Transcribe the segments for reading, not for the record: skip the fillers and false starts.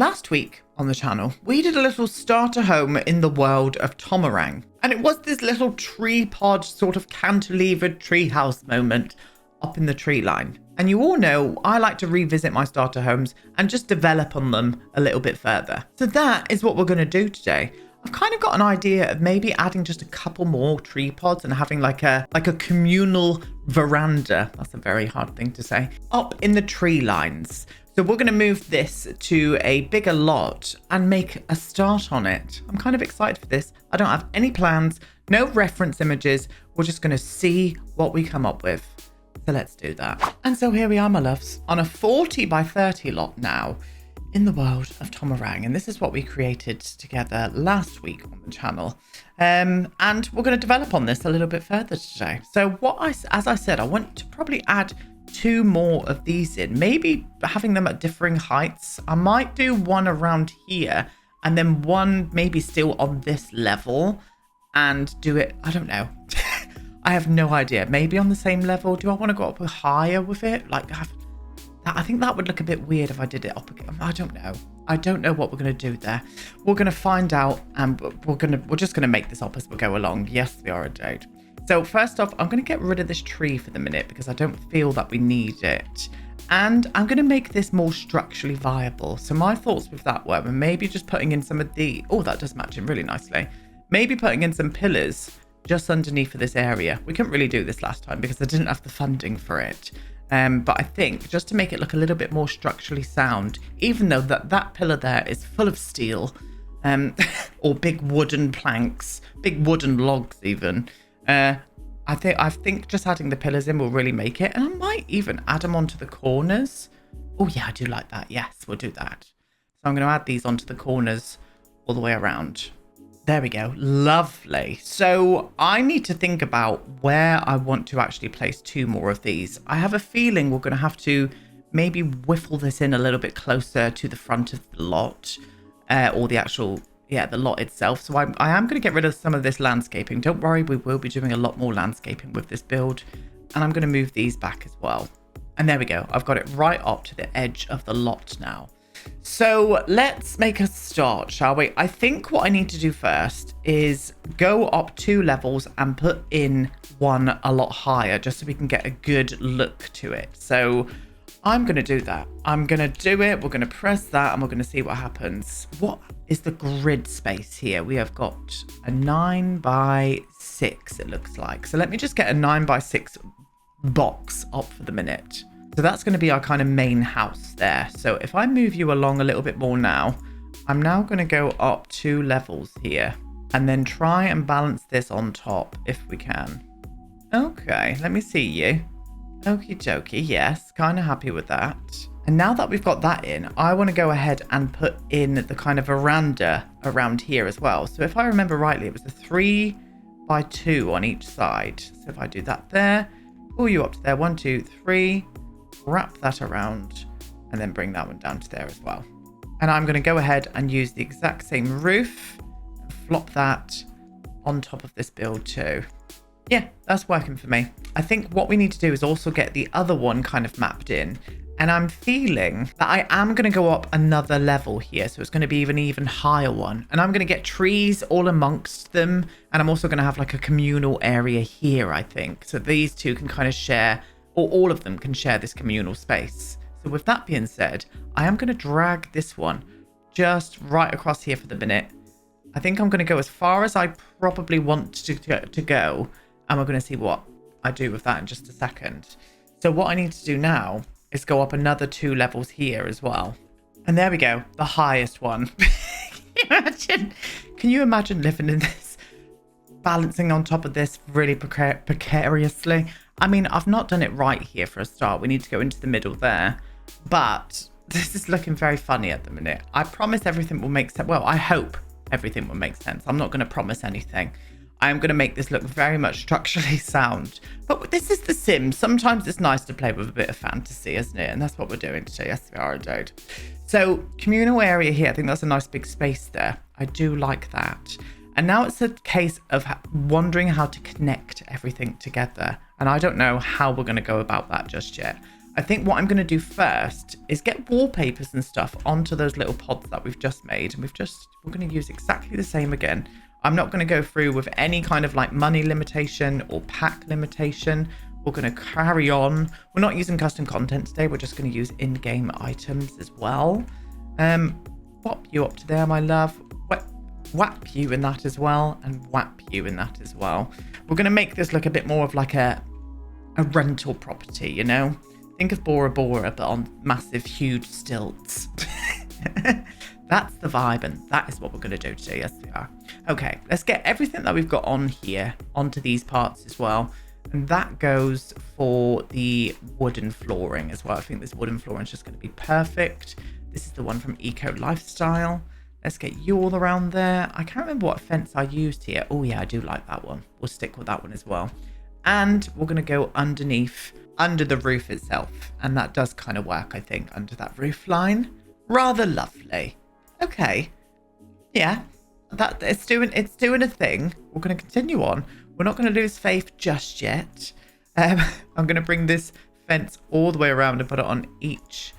Last week on the channel, we did a little starter home in the world of Tomarang. And it was this little tree pod sort of cantilevered treehouse moment up in the tree line. And you all know I like to revisit my starter homes and just develop on them a little bit further. So that is what we're going to do today. I've kind of got an idea of maybe adding just a couple more tree pods and having like a communal veranda. That's a very hard thing to say. Up in the tree lines. So we're going to move this to a bigger lot and make a start on it. I'm kind of excited for this. I don't have any plans, no reference images. We're just going to see what we come up with. So let's do that. And so here we are, my loves, on a 40 by 30 lot now in the world of Tomarang. And this is what we created together last week on the channel. And we're going to develop on this a little bit further today. So as I said, I want to probably add 2 more of these in, maybe having them at differing heights. I might do one around here and then one maybe still on this level and do it, I don't know. I have no idea. Maybe on the same level. Do I want to go up higher with it? Like I think that would look a bit weird if I did it up again. I don't know. I don't know what we're going to do there. We're going to find out, and we're just going to make this up as we go along. Yes, we are indeed. So first off, I'm going to get rid of this tree for the minute because I don't feel that we need it. And I'm going to make this more structurally viable. So my thoughts with that were maybe just putting in some of the... Oh, that does match in really nicely. Maybe putting in some pillars just underneath of this area. We couldn't really do this last time because I didn't have the funding for it. But I think just to make it look a little bit more structurally sound, even though that pillar there is full of steel, or big wooden planks, big wooden logs even. I think just adding the pillars in will really make it. And I might even add them onto the corners. Oh yeah, I do like that. Yes, we'll do that. So I'm going to add these onto the corners all the way around. There we go. Lovely. So I need to think about where I want to actually place 2 more of these. I have a feeling we're going to have to maybe whiffle this in a little bit closer to the front of the lot, or the actual... yeah, the lot itself. So I am going to get rid of some of this landscaping. Don't worry, we will be doing a lot more landscaping with this build. And I'm going to move these back as well. And there we go. I've got it right up to the edge of the lot now. So let's make a start, shall we? I think what I need to do first is go up 2 levels and put in one a lot higher, just so we can get a good look to it. So I'm going to do that. I'm going to do it. We're going to press that and we're going to see what happens. What is the grid space here? We have got a 9 by 6, it looks like. So let me just get a 9 by 6 box up for the minute. So that's going to be our kind of main house there. So if I move you along a little bit more now, I'm now going to go up 2 levels here and then try and balance this on top if we can. Okay, let me see you. Okie dokie, yes, kind of happy with that. And now that we've got that in, I want to go ahead and put in the kind of veranda around here as well. So if I remember rightly, it was a 3 by 2 on each side. So if I do that there, pull you up to there, 1, 2, 3, wrap that around, and then bring that one down to there as well. And I'm going to go ahead and use the exact same roof and flop that on top of this build too. Yeah, that's working for me. I think what we need to do is also get the other one kind of mapped in. And I'm feeling that I am going to go up another level here. So it's going to be an even higher one. And I'm going to get trees all amongst them. And I'm also going to have like a communal area here, I think. So these two can kind of share, or all of them can share this communal space. So with that being said, I am going to drag this one just right across here for the minute. I think I'm going to go as far as I probably want to go. And we're going to see what I do with that in just a second. So what I need to do now is go up another 2 levels here as well. And there we go, the highest one. Can you imagine living in this, balancing on top of this really precariously? I mean, I've not done it right here for a start. We need to go into the middle there. But this is looking very funny at the minute. I promise everything will make sense. Well, I hope everything will make sense. I'm not going to promise anything. I am going to make this look very much structurally sound. But this is The Sims. Sometimes it's nice to play with a bit of fantasy, isn't it? And that's what we're doing today. Yes, we are indeed. So communal area here. I think that's a nice big space there. I do like that. And now it's a case of wondering how to connect everything together. And I don't know how we're going to go about that just yet. I think what I'm going to do first is get wallpapers and stuff onto those little pods that we've just made. And we're going to use exactly the same again. I'm not going to go through with any kind of like money limitation or pack limitation. We're going to carry on. We're not using custom content today. We're just going to use in-game items as well. Pop you up to there, my love. Whap you in that as well, and whap you in that as well. We're going to make this look a bit more of like a rental property, you know? Think of Bora Bora, but on massive, huge stilts. That's the vibe, and that is what we're going to do today. Yes, we are. Okay, let's get everything that we've got on here onto these parts as well. And that goes for the wooden flooring as well. I think this wooden flooring is just going to be perfect. This is the one from Eco Lifestyle. Let's get you all around there. I can't remember what fence I used here. Oh yeah, I do like that one. We'll stick with that one as well. And we're going to go underneath, under the roof itself. And that does kind of work, I think, under that roof line. Rather lovely. Okay. Yeah, it's doing a thing. We're going to continue on. We're not going to lose faith just yet. I'm going to bring this fence all the way around and put it on each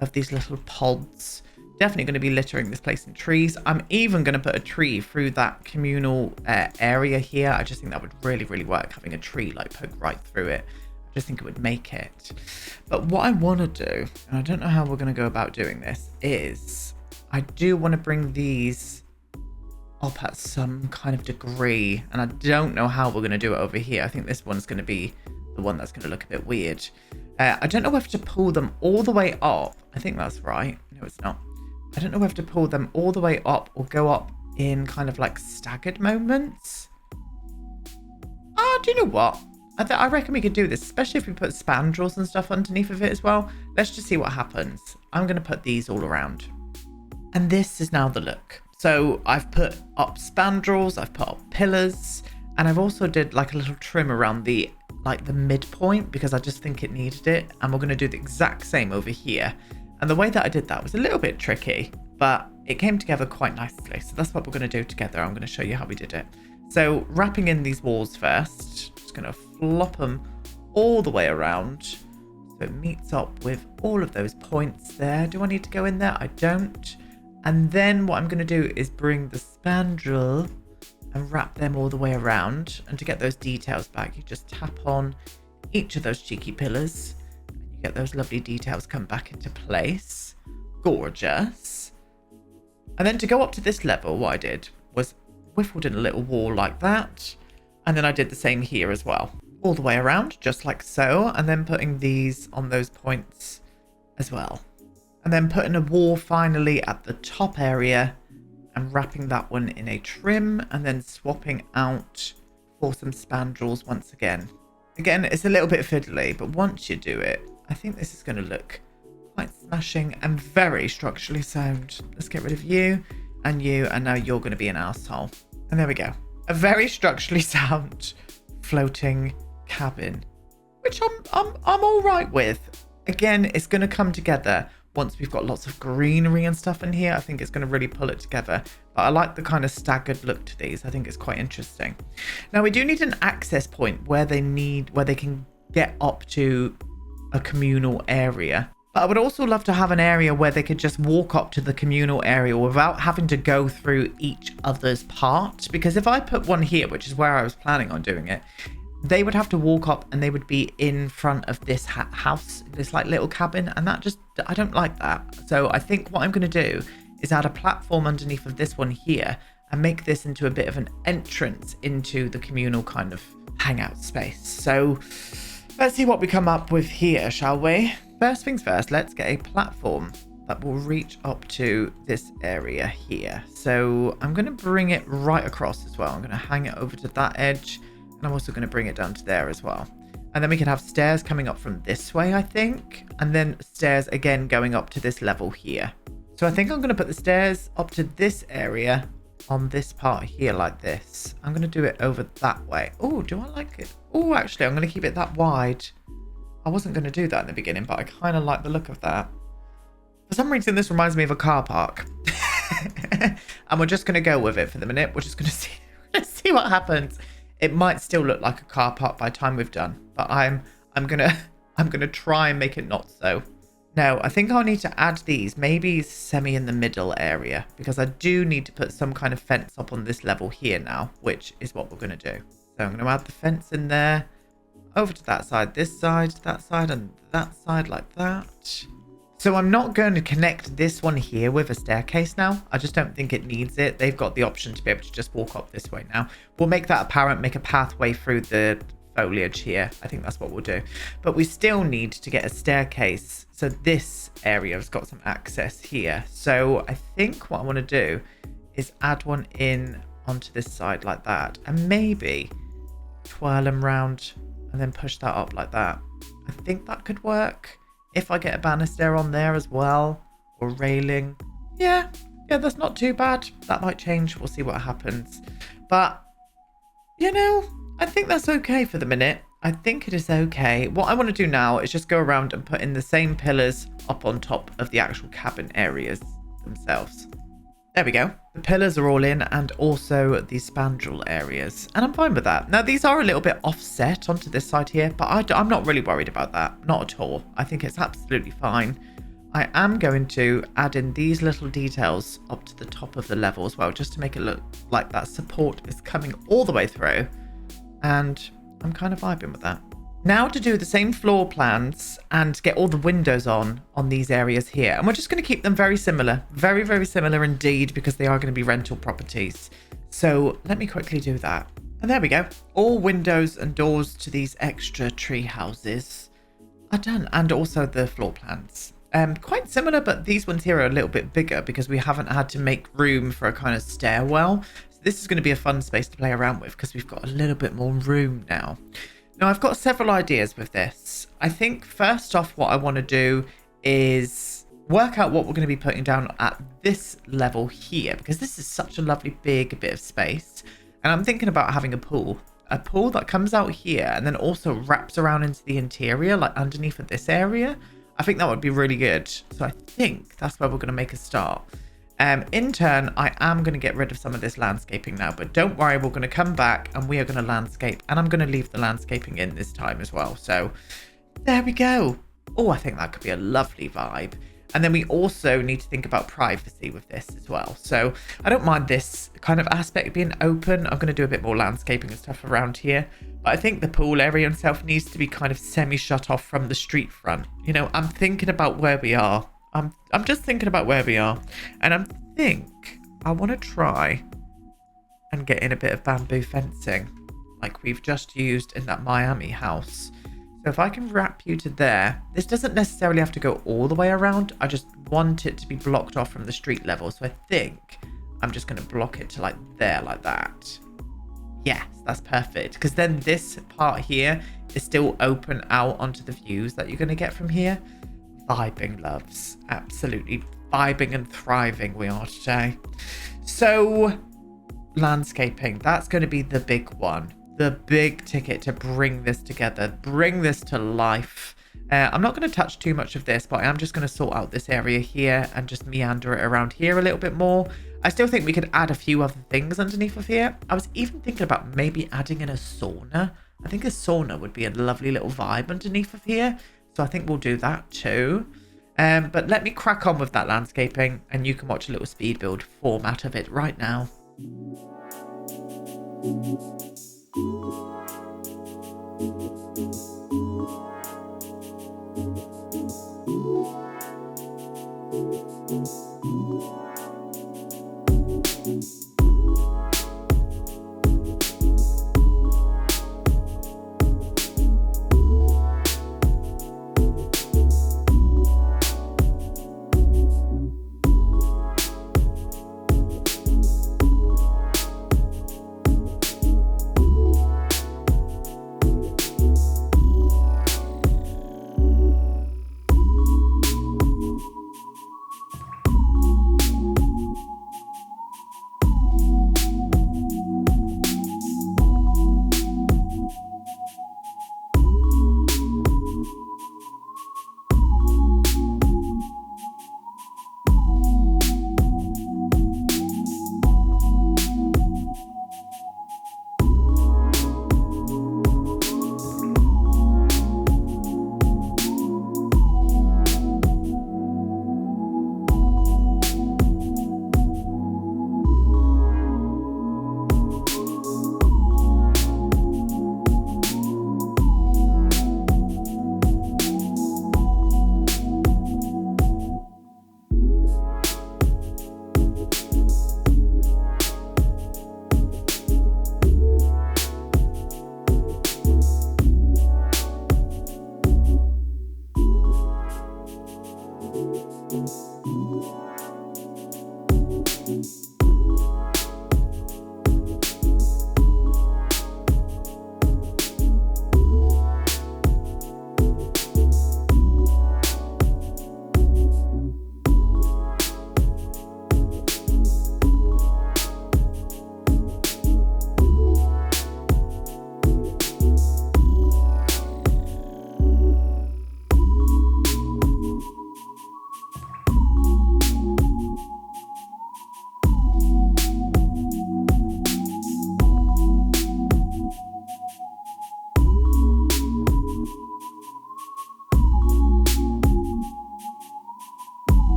of these little pods. Definitely going to be littering this place in trees. I'm even going to put a tree through that communal area here. I just think that would really, really work, having a tree like poke right through it. I just think it would make it. But what I want to do, and I don't know how we're going to go about doing this, is I do want to bring these up at some kind of degree. And I don't know how we're going to do it over here. I think this one's going to be the one that's going to look a bit weird. I don't know whether to pull them all the way up. I think that's right. No, it's not. I don't know whether to pull them all the way up or go up in kind of like staggered moments. Oh, do you know what? I reckon we could do this, especially if we put spandrels and stuff underneath of it as well. Let's just see what happens. I'm going to put these all around. And this is now the look. So I've put up spandrels, I've put up pillars, and I've also did like a little trim around the midpoint because I just think it needed it. And we're going to do the exact same over here. And the way that I did that was a little bit tricky, but it came together quite nicely. So that's what we're going to do together. I'm going to show you how we did it. So wrapping in these walls first, just going to flop them all the way around. So it meets up with all of those points there. Do I need to go in there? I don't. And then what I'm going to do is bring the spandrel and wrap them all the way around. And to get those details back, you just tap on each of those cheeky pillars. Get those lovely details come back into place. Gorgeous. And then to go up to this level, what I did was whiffled in a little wall like that. And then I did the same here as well. All the way around, just like so. And then putting these on those points as well. And then putting a wall finally at the top area and wrapping that one in a trim. And then swapping out for some spandrels once again. Again, it's a little bit fiddly, but once you do it, I think this is going to look quite smashing and very structurally sound. Let's get rid of you, and now you're going to be an arsehole. And there we go. A very structurally sound floating cabin, which I'm all right with. Again, it's going to come together once we've got lots of greenery and stuff in here. I think it's going to really pull it together. But I like the kind of staggered look to these. I think it's quite interesting. Now we do need an access point where they can get up to a communal area. But I would also love to have an area where they could just walk up to the communal area without having to go through each other's part. Because if I put one here, which is where I was planning on doing it, they would have to walk up and they would be in front of this house, this like little cabin. And that just, I don't like that. So I think what I'm going to do is add a platform underneath of this one here and make this into a bit of an entrance into the communal kind of hangout space. So let's see what we come up with here, shall we? First things first, let's get a platform that will reach up to this area here. So I'm going to bring it right across as well. I'm going to hang it over to that edge, and I'm also going to bring it down to there as well. And then we can have stairs coming up from this way, I think, and then stairs again going up to this level here. So I think I'm going to put the stairs up to this area on this part here like this. I'm going to do it over that way. Oh, do I like it? Oh, actually, I'm going to keep it that wide. I wasn't going to do that in the beginning, but I kind of like the look of that. For some reason, this reminds me of a car park. And we're just going to go with it for the minute. We're just going to see what happens. It might still look like a car park by the time we've done, but I'm gonna I'm going to try and make it not so. No, I think I'll need to add these, maybe semi in the middle area, because I do need to put some kind of fence up on this level here now, which is what we're going to do. So I'm going to add the fence in there, over to that side, that side, and that side like that. So I'm not going to connect this one here with a staircase now. I just don't think it needs it. They've got the option to be able to just walk up this way now. We'll make that apparent, make a pathway through the foliage here. I think that's what we'll do. But we still need to get a staircase. So this area has got some access here. So I think what I want to do is add one in onto this side like that. And maybe twirl them round and then push that up like that. I think that could work. If I get a banister on there as well, or railing. Yeah, that's not too bad. That might change. We'll see what happens. But, you know, I think that's okay for the minute. I think it is okay. What I want to do now is just go around and put in the same pillars up on top of the actual cabin areas themselves. There we go. The pillars are all in, and also the spandrel areas. And I'm fine with that. Now, these are a little bit offset onto this side here, but I'm not really worried about that. Not at all. I think it's absolutely fine. I am going to add in these little details up to the top of the level as well, just to make it look like that support is coming all the way through. And I'm kind of vibing with that. Now to do the same floor plans and get all the windows on these areas here. And we're just going to keep them very similar. Very, very similar indeed, because they are going to be rental properties. So let me quickly do that. And there we go. All windows and doors to these extra tree houses are done. And also the floor plans. Quite similar, but these ones here are a little bit bigger because we haven't had to make room for a kind of stairwell. So this is going to be a fun space to play around with because we've got a little bit more room now. Now, I've got several ideas with this. I think first off, what I want to do is work out what we're going to be putting down at this level here, because this is such a lovely big bit of space. And I'm thinking about having a pool that comes out here and then also wraps around into the interior, like underneath of this area. I think that would be really good. So I think that's where we're going to make a start. In turn, I am going to get rid of some of this landscaping now, but don't worry, we're going to come back and we are going to landscape, and I'm going to leave the landscaping in this time as well. So there we go. Oh, I think that could be a lovely vibe. And then we also need to think about privacy with this as well. So I don't mind this kind of aspect being open. I'm going to do a bit more landscaping and stuff around here. But I think the pool area itself needs to be kind of semi-shut off from the street front. You know, I'm thinking about where we are. I'm just thinking about where we are. And I think I want to try and get in a bit of bamboo fencing like we've just used in that Miami house. So if I can wrap you to there, this doesn't necessarily have to go all the way around. I just want it to be blocked off from the street level. So I think I'm just going to block it to like there, like that. Yes, that's perfect. Because then this part here is still open out onto the views that you're going to get from here. Vibing, loves. Absolutely vibing and thriving we are today. So landscaping, that's going to be the big one. The big ticket to bring this together, bring this to life. I'm not going to touch too much of this, but I am just going to sort out this area here and just meander it around here a little bit more. I still think we could add a few other things underneath of here. I was even thinking about maybe adding in a sauna. I think a sauna would be a lovely little vibe underneath of here. So I think we'll do that too. But let me crack on with that landscaping and you can watch a little speed build format of it right now.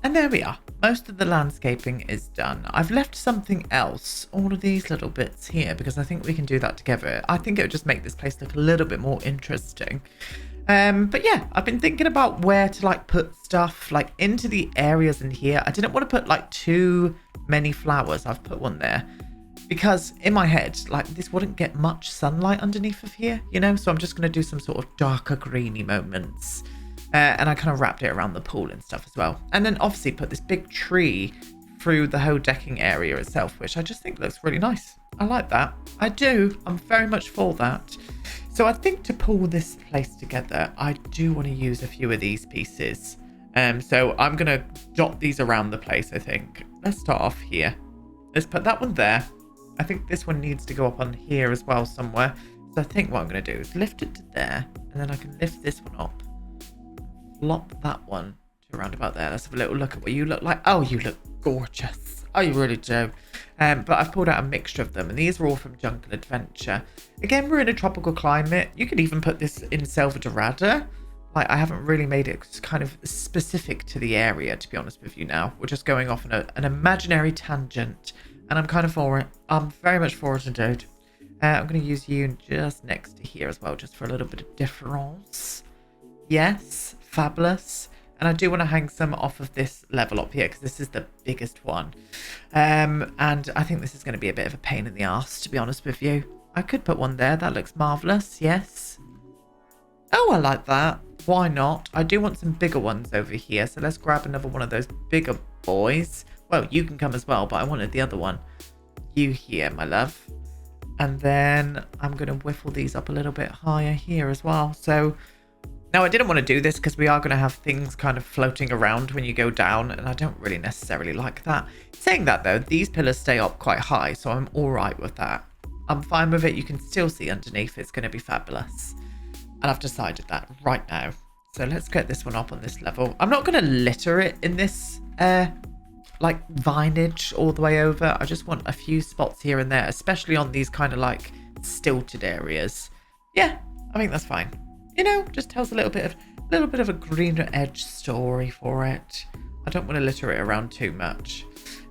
And there we are. Most of the landscaping is done. I've left something else, all of these little bits here, because I think we can do that together. I think it would just make this place look a little bit more interesting. But yeah, I've been thinking about where to like put stuff like into the areas in here. I didn't want to put like too many flowers. I've put one there because in my head, like this wouldn't get much sunlight underneath of here, you know? So I'm just going to do some sort of darker greeny moments. And I kind of wrapped it around the pool and stuff as well. And then obviously put this big tree through the whole decking area itself, which I just think looks really nice. I like that. I do. I'm very much for that. So I think to pull this place together, I do want to use a few of these pieces. So I'm going to dot these around the place, I think. Let's start off here. Let's put that one there. I think this one needs to go up on here as well somewhere. So I think what I'm going to do is lift it to there. And then I can lift this one up. Flop that one to around about there. Let's have a little look at what you look like. Oh, you look gorgeous. Oh, you really do. But I've pulled out a mixture of them, and these are all from Jungle Adventure. Again, we're in a tropical climate. You could even put this in Selva Dorada. Like, I haven't really made it kind of specific to the area, to be honest with you now. We're just going off on an imaginary tangent, and I'm kind of for it. I'm very much for it indeed. I'm going to use you just next to here as well, just for a little bit of difference. Yes, fabulous. And I do want to hang some off of this level up here because this is the biggest one. And I think this is going to be a bit of a pain in the arse, to be honest with you. I could put one there. That looks marvellous. Yes. Oh, I like that. Why not? I do want some bigger ones over here. So let's grab another one of those bigger boys. Well, you can come as well, but I wanted the other one. You here, my love. And then I'm going to whiffle these up a little bit higher here as well. So now I didn't want to do this because we are going to have things kind of floating around when you go down. And I don't really necessarily like that. Saying that though, these pillars stay up quite high. So I'm all right with that. I'm fine with it. You can still see underneath. It's going to be fabulous. And I've decided that right now. So let's get this one up on this level. I'm not going to litter it in this like vinage all the way over. I just want a few spots here and there, especially on these kind of like stilted areas. Yeah, I think that's fine. You know, just tells a little bit of a greener edge story for it. I don't want to litter it around too much.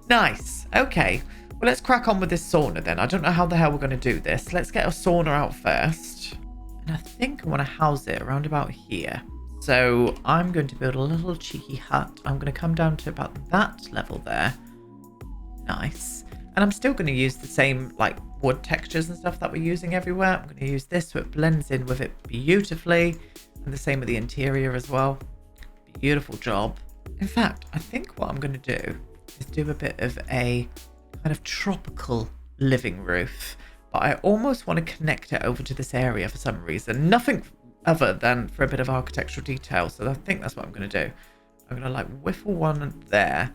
Nice. Okay. Well, let's crack on with this sauna then. I don't know how the hell we're going to do this. Let's get a sauna out first. And I think I want to house it around about here. So I'm going to build a little cheeky hut. I'm going to come down to about that level there. Nice. And I'm still going to use the same like wood textures and stuff that we're using everywhere. I'm going to use this so it blends in with it beautifully. And the same with the interior as well. Beautiful job. In fact, I think what I'm going to do is do a bit of a kind of tropical living roof. But I almost want to connect it over to this area for some reason. Nothing other than for a bit of architectural detail. So I think that's what I'm going to do. I'm going to like whiffle one there,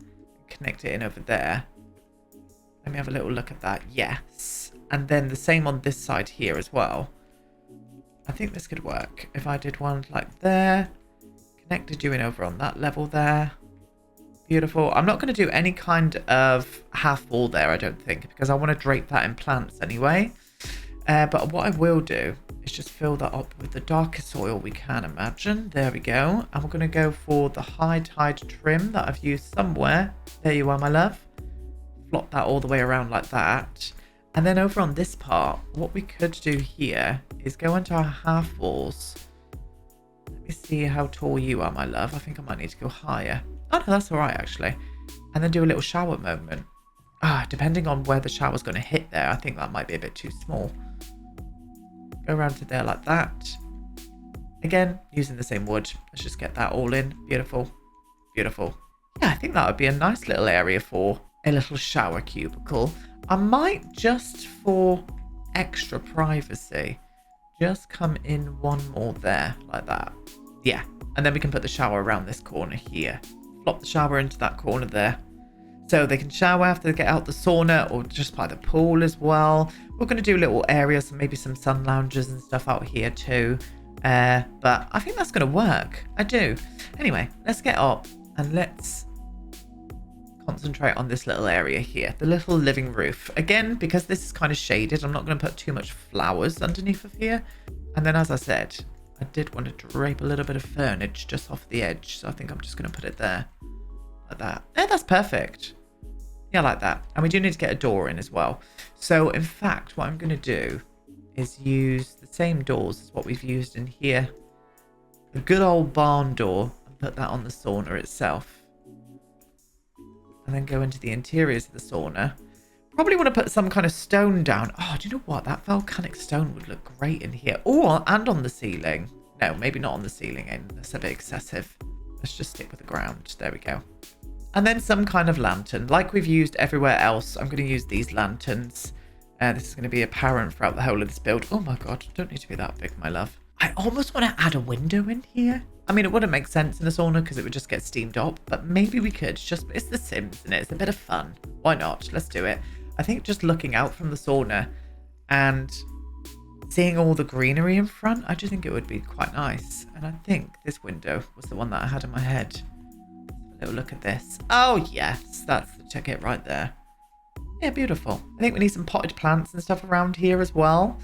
connect it in over there. Let me have a little look at that. Yes. And then the same on this side here as well. I think this could work. If I did one like there, connected you in over on that level there. Beautiful. I'm not going to do any kind of half wall there, I don't think, because I want to drape that in plants anyway. But what I will do is just fill that up with the darkest soil we can imagine. There we go. And we're going to go for the high tide trim that I've used somewhere. There you are, my love. Flop that all the way around like that. And then over on this part, what we could do here is go into our half walls. Let me see how tall you are, my love. I think I might need to go higher. Oh, no, that's all right, actually. And then do a little shower moment. Depending on where the shower's going to hit there, I think that might be a bit too small. Go around to there like that. Again, using the same wood. Let's just get that all in. Beautiful. Beautiful. Yeah, I think that would be a nice little area for a little shower cubicle. I might, just for extra privacy, just come in one more there, like that. Yeah, and then we can put the shower around this corner here. Flop the shower into that corner there. So they can shower after they get out the sauna or just by the pool as well. We're going to do little areas and maybe some sun lounges and stuff out here too. But I think that's going to work. I do. Anyway, let's get up and let's concentrate on this little area here. The little living roof. Again, because this is kind of shaded, I'm not going to put too much flowers underneath of here. And then, as I said, I did want to drape a little bit of furniture just off the edge. So I think I'm just going to put it there. Like that. Yeah, that's perfect. Yeah, like that. And we do need to get a door in as well. So, in fact, what I'm going to do is use the same doors as what we've used in here. The good old barn door. And put that on the sauna itself. And then go into the interiors of the sauna. Probably want to put some kind of stone down. Oh, do you know what? That volcanic stone would look great in here. Oh, and on the ceiling. No, maybe not on the ceiling. That's a bit excessive. Let's just stick with the ground. There we go. And then some kind of lantern. Like we've used everywhere else, I'm going to use these lanterns. This is going to be apparent throughout the whole of this build. Oh my god, don't need to be that big, my love. I almost want to add a window in here. I mean, it wouldn't make sense in a sauna because it would just get steamed up. But maybe we could. It's The Sims, and it's a bit of fun. Why not? Let's do it. I think just looking out from the sauna and seeing all the greenery in front, I just think it would be quite nice. And I think this window was the one that I had in my head. A little look at this. Oh, yes. That's the ticket right there. Yeah, beautiful. I think we need some potted plants and stuff around here as well.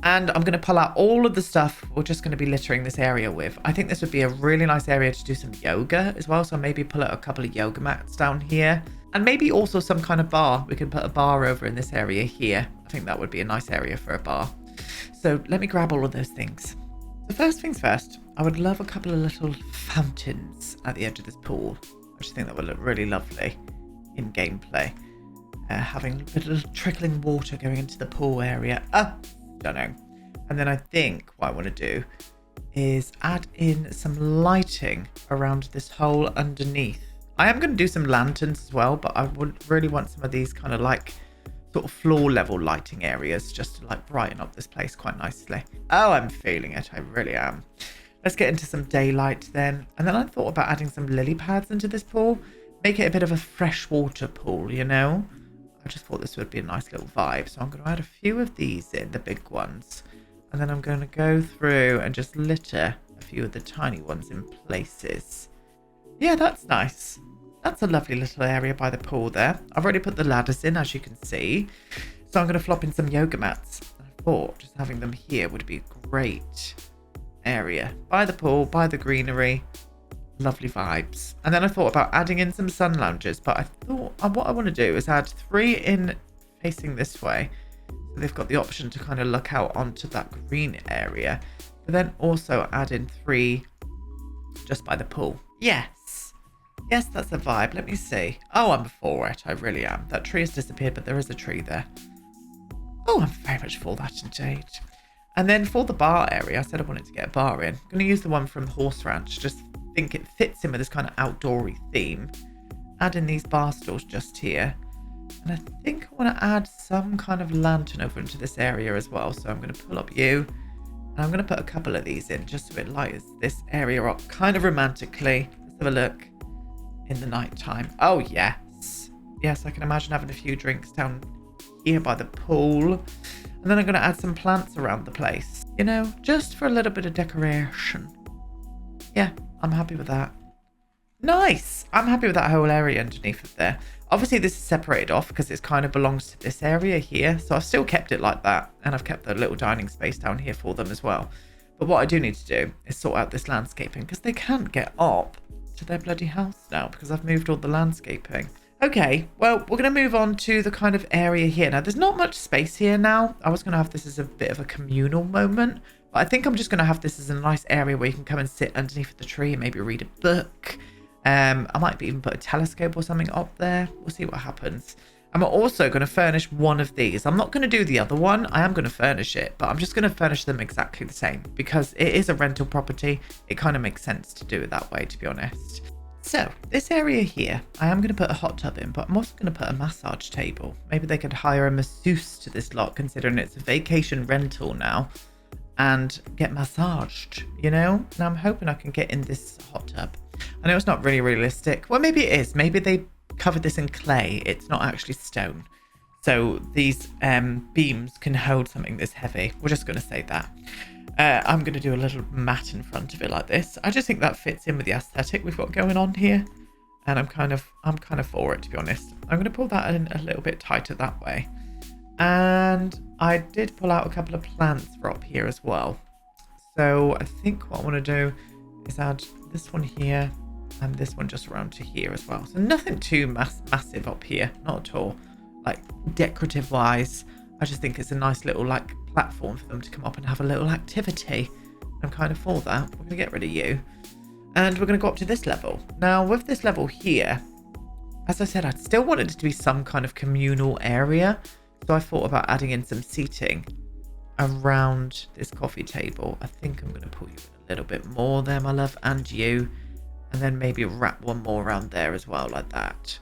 And I'm going to pull out all of the stuff we're just going to be littering this area with. I think this would be a really nice area to do some yoga as well. So maybe pull out a couple of yoga mats down here. And maybe also some kind of bar. We can put a bar over in this area here. I think that would be a nice area for a bar. So let me grab all of those things. So first things first, I would love a couple of little fountains at the edge of this pool. I just think that would look really lovely in gameplay. Having a little trickling water going into the pool area. Don't know. And then I think what I want to do is add in some lighting around this hole underneath. I am going to do some lanterns as well, but I would really want some of these kind of like sort of floor level lighting areas just to like brighten up this place quite nicely. Oh, I'm feeling it. I really am. Let's get into some daylight then. And then I thought about adding some lily pads into this pool. Make it a bit of a freshwater pool, you know? I just thought this would be a nice little vibe. So I'm going to add a few of these in, the big ones. And then I'm going to go through and just litter a few of the tiny ones in places. Yeah, that's nice. That's a lovely little area by the pool there. I've already put the ladders in, as you can see. So I'm going to flop in some yoga mats. I thought just having them here would be a great area. By the pool, by the greenery. Lovely vibes. And then I thought about adding in some sun lounges, but I thought what I want to do is add 3 in facing this way. So they've got the option to kind of look out onto that green area, but then also add in 3 just by the pool. Yes, that's a vibe. Let me see. Oh, I'm for it. I really am. That tree has disappeared, but there is a tree there. Oh, I'm very much for that indeed. And then for the bar area, I said I wanted to get a bar in. I'm going to use the one from Horse Ranch. Just think it fits in with this kind of outdoory theme. Add in these bar stools just here. And I think I want to add some kind of lantern over into this area as well. So I'm going to pull up you. And I'm going to put a couple of these in just so it lights this area up kind of romantically. Let's have a look in the night time. Oh, yes. Yes, I can imagine having a few drinks down here by the pool. And then I'm going to add some plants around the place, you know, just for a little bit of decoration. Yeah, I'm happy with that. Nice. I'm happy with that whole area underneath of there. Obviously, this is separated off because it kind of belongs to this area here. So I've still kept it like that. And I've kept the little dining space down here for them as well. But what I do need to do is sort out this landscaping because they can't get up to their bloody house now because I've moved all the landscaping. Okay, well, we're going to move on to the kind of area here. Now, there's not much space here now. I was going to have this as a bit of a communal moment. But I think I'm just going to have this as a nice area where you can come and sit underneath the tree and maybe read a book. I might even put a telescope or something up there. We'll see what happens. I'm also going to furnish one of these. I'm not going to do the other one. I am going to furnish it, but I'm just going to furnish them exactly the same because it is a rental property. It kind of makes sense to do it that way, to be honest. So this area here, I am going to put a hot tub in, but I'm also going to put a massage table. Maybe they could hire a masseuse to this lot, considering it's a vacation rental now, and get massaged, you know? And I'm hoping I can get in this hot tub. I know it's not really realistic. Well, maybe it is. Maybe they covered this in clay. It's not actually stone. So these beams can hold something this heavy. We're just going to say that. I'm going to do a little mat in front of it like this. I just think that fits in with the aesthetic we've got going on here. And I'm kind of for it, to be honest. I'm going to pull that in a little bit tighter that way. And I did pull out a couple of plants for up here as well. So I think what I want to do is add this one here and this one just around to here as well. So nothing too massive up here, not at all. Like decorative wise, I just think it's a nice little like platform for them to come up and have a little activity. I'm kind of for that. We're going to get rid of you. And we're going to go up to this level. Now with this level here, as I said, I still wanted it to be some kind of communal area. So I thought about adding in some seating around this coffee table. I think I'm going to put you a little bit more there, my love, and you. And then maybe wrap one more around there as well, like that.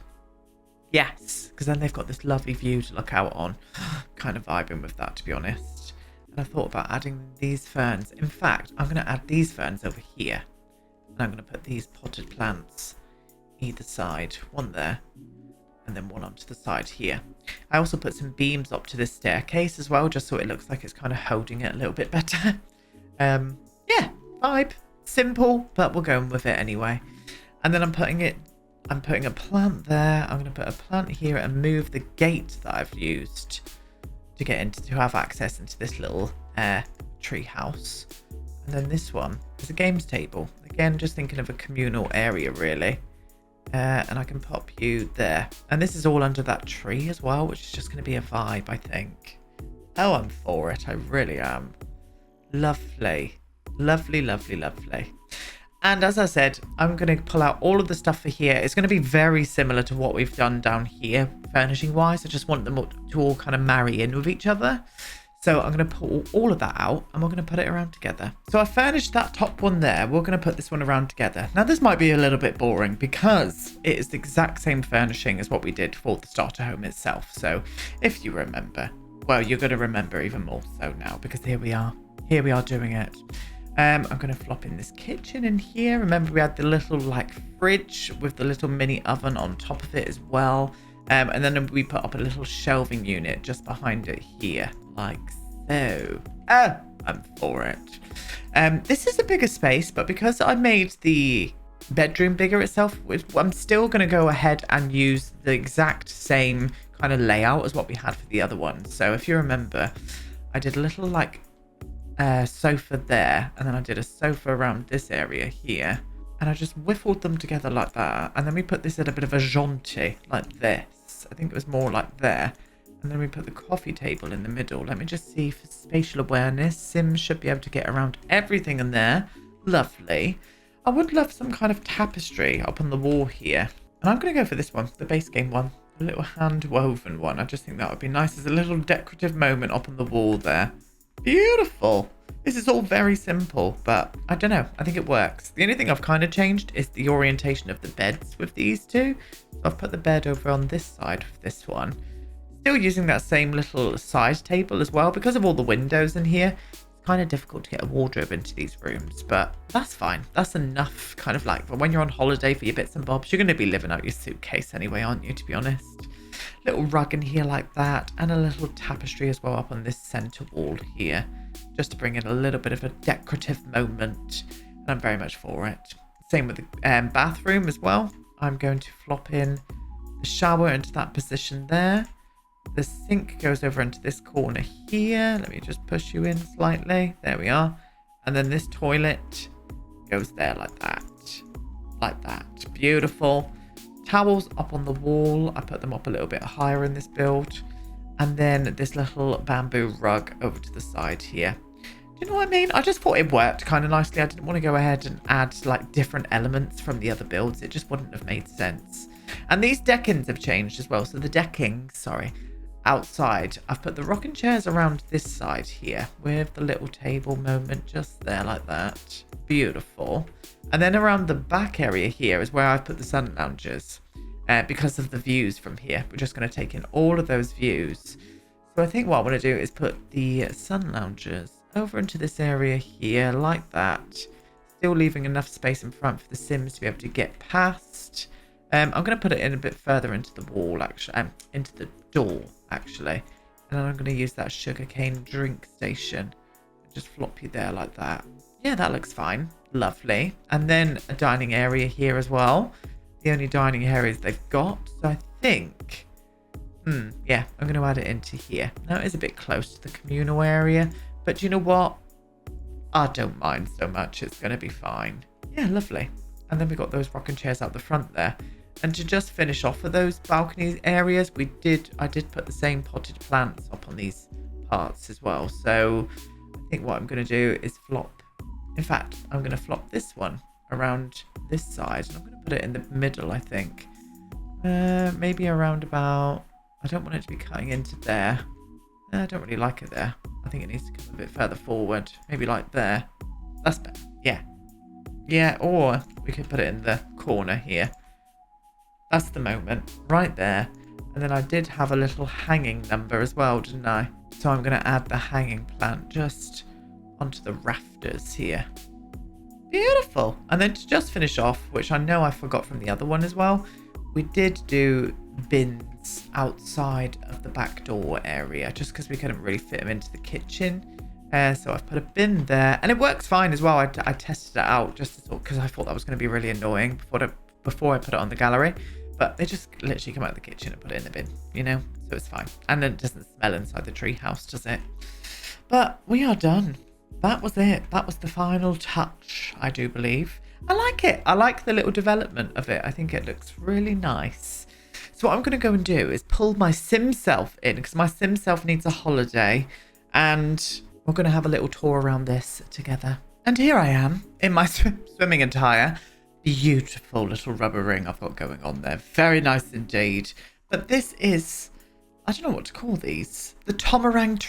Yes, because then they've got this lovely view to look out on. Kind of vibing with that, to be honest. And I thought about adding these ferns. In fact, I'm going to add these ferns over here. And I'm going to put these potted plants either side. One there. And then one onto the side here. I also put some beams up to this staircase as well, just so it looks like it's kind of holding it a little bit better. Yeah, vibe. Simple, but we're going with it anyway. And then I'm putting a plant there. I'm going to put a plant here and move the gate that I've used to get into, to have access into this little tree house. And then this one is a games table. Again, just thinking of a communal area, really. And I can pop you there. And this is all under that tree as well, which is just going to be a vibe, I think. Oh, I'm for it. I really am. Lovely. Lovely, lovely, lovely. And as I said, I'm going to pull out all of the stuff for here. It's going to be very similar to what we've done down here, furnishing wise. I just want them to all kind of marry in with each other. So I'm going to pull all of that out and we're going to put it around together. So I furnished that top one there. We're going to put this one around together. Now this might be a little bit boring because it is the exact same furnishing as what we did for the starter home itself. So if you remember, well, you're going to remember even more so now because here we are doing it. I'm going to flop in this kitchen in here. Remember we had the little like fridge with the little mini oven on top of it as well. And then we put up a little shelving unit just behind it here, like so. Oh, I'm for it. This is a bigger space, but because I made the bedroom bigger itself, I'm still going to go ahead and use the exact same kind of layout as what we had for the other one. So if you remember, I did a little like sofa there, and then I did a sofa around this area here, and I just whiffled them together like that, and then we put this at a bit of a jaunty like this. I think it was more like there, and then we put the coffee table in the middle. Let me just see for spatial awareness. Sims should be able to get around everything in there. Lovely. I would love some kind of tapestry up on the wall here, and I'm going to go for this one, the base game one, a little hand woven one. I just think that would be nice as a little decorative moment up on the wall there. Beautiful. This is all very simple, but I don't know. I think it works. The only thing I've kind of changed is the orientation of the beds with these two. So I've put the bed over on this side of this one. Still using that same little side table as well. Because of all the windows in here, it's kind of difficult to get a wardrobe into these rooms, but that's fine. That's enough kind of like, but when you're on holiday for your bits and bobs, you're going to be living out your suitcase anyway, aren't you, to be honest? Little rug in here like that, and a little tapestry as well up on this center wall here, just to bring in a little bit of a decorative moment. And I'm very much for it. Same with the bathroom as well. I'm going to flop in the shower into that position there. The sink goes over into this corner here. Let me just push you in slightly. There we are. And then this toilet goes there like that. Like that. Beautiful. Towels up on the wall. I put them up a little bit higher in this build. And then this little bamboo rug over to the side here. Do you know what I mean? I just thought it worked kind of nicely. I didn't want to go ahead and add like different elements from the other builds. It just wouldn't have made sense. And these deckings have changed as well. So the decking, outside, I've put the rocking chairs around this side here with the little table moment just there like that. Beautiful. And then around the back area here is where I've put the sun loungers because of the views from here. We're just going to take in all of those views. So I think what I want to do is put the sun loungers over into this area here like that. Still leaving enough space in front for the Sims to be able to get past. I'm going to put it in a bit further into the wall, actually, into the door, actually. And then I'm going to use that sugarcane drink station. Just flop you there like that. Yeah, that looks fine. Lovely. And then a dining area here as well. The only dining areas they've got. So I think, yeah, I'm going to add it into here. Now it is a bit close to the communal area. But do you know what? I don't mind so much. It's going to be fine. Yeah, lovely. And then we got those rocking chairs out the front there. And to just finish off of those balcony areas, I did put the same potted plants up on these parts as well. So I think what I'm going to do is flop. In fact, I'm going to flop this one around this side. And I'm going to put it in the middle, I think. Maybe around about... I don't want it to be cutting into there. I don't really like it there. I think it needs to come a bit further forward. Maybe like there. That's better. Yeah. Yeah, or we could put it in the corner here. That's the moment. Right there. And then I did have a little hanging number as well, didn't I? So I'm going to add the hanging plant just onto the rafters here. Beautiful. And then to just finish off, which I know I forgot from the other one as well, we did do bins outside of the back door area just because we couldn't really fit them into the kitchen. So I've put a bin there and it works fine as well. I tested it out just to sort because I thought that was going to be really annoying before I put it on the gallery. But they just literally come out of the kitchen and put it in the bin, you know, so it's fine. And then it doesn't smell inside the treehouse, does it? But we are done. That was it. That was the final touch, I do believe. I like it. I like the little development of it. I think it looks really nice. So what I'm going to go and do is pull my sim self in because my sim self needs a holiday and we're going to have a little tour around this together. And here I am in my swimming attire. Beautiful little rubber ring I've got going on there. Very nice indeed. But this is, I don't know what to call these. The Tomarang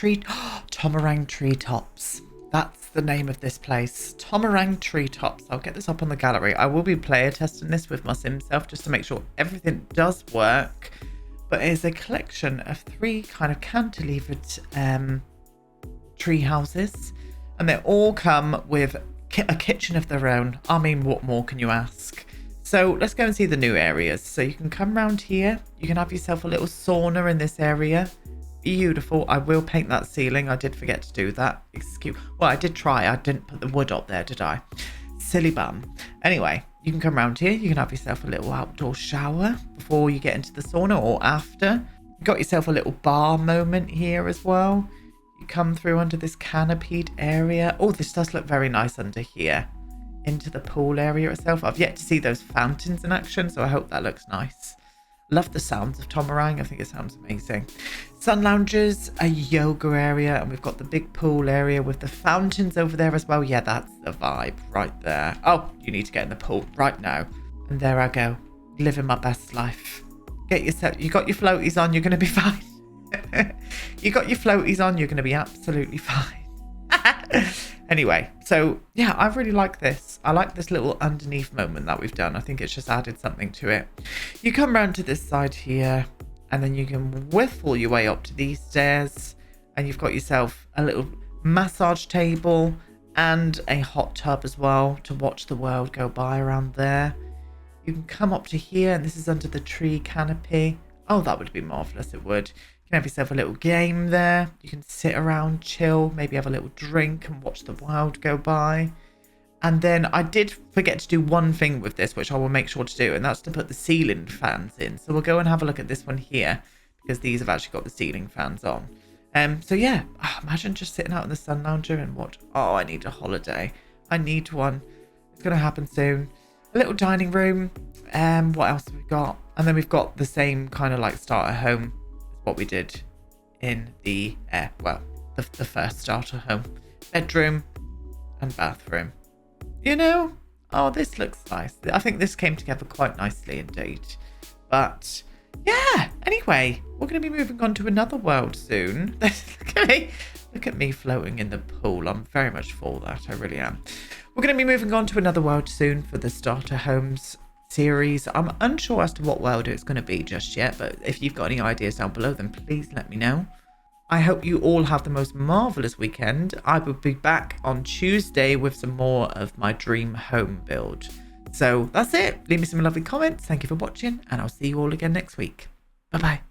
treetops. That's the name of this place. Tomarang treetops. I'll get this up on the gallery. I will be player testing this with my sim self just to make sure everything does work. But it is a collection of 3 kind of cantilevered tree houses. And they all come with a kitchen of their own. I mean, what more can you ask? So let's go and see the new areas. So you can come around here. You can have yourself a little sauna in this area. Beautiful. I will paint that ceiling. I did forget to do that. Well, I did try. I didn't put the wood up there, did I? Silly bum. Anyway, you can come around here. You can have yourself a little outdoor shower before you get into the sauna or after. You got yourself a little bar moment here as well. You come through under this canopied area. Oh, this does look very nice under here. Into the pool area itself. I've yet to see those fountains in action, so I hope that looks nice. Love the sounds of Tomarang. I think it sounds amazing. Sun lounges, a yoga area, and we've got the big pool area with the fountains over there as well. Yeah, that's the vibe right there. Oh, you need to get in the pool right now. And there I go, living my best life. Get yourself, you got your floaties on, you're going to be fine. You got your floaties on, you're going to be absolutely fine. Anyway, so yeah, I really like this. I like this little underneath moment that we've done. I think it's just added something to it. You come round to this side here and then you can whiffle your way up to these stairs and you've got yourself a little massage table and a hot tub as well to watch the world go by around there. You can come up to here and this is under the tree canopy. Oh, that would be marvellous. It would. You can have yourself a little game there. You can sit around, chill, maybe have a little drink and watch the wild go by. And then I did forget to do one thing with this, which I will make sure to do, and that's to put the ceiling fans in. So we'll go and have a look at this one here, because these have actually got the ceiling fans on. So yeah, imagine just sitting out in the sun lounger and watch. Oh, I need a holiday. I need one. It's going to happen soon. A little dining room. What else have we got? And then we've got the same kind of like starter home as what we did in the, the first starter home. Bedroom and bathroom. You know, oh, this looks nice. I think this came together quite nicely indeed. But yeah, anyway, we're going to be moving on to another world soon. Look at me. Look at me floating in the pool. I'm very much for that. I really am. We're going to be moving on to another world soon for the starter homes series. I'm unsure as to what world it's going to be just yet, but if you've got any ideas down below, then please let me know. I hope you all have the most marvellous weekend. I will be back on Tuesday with some more of my dream home build. So that's it. Leave me some lovely comments. Thank you for watching, and I'll see you all again next week. Bye-bye.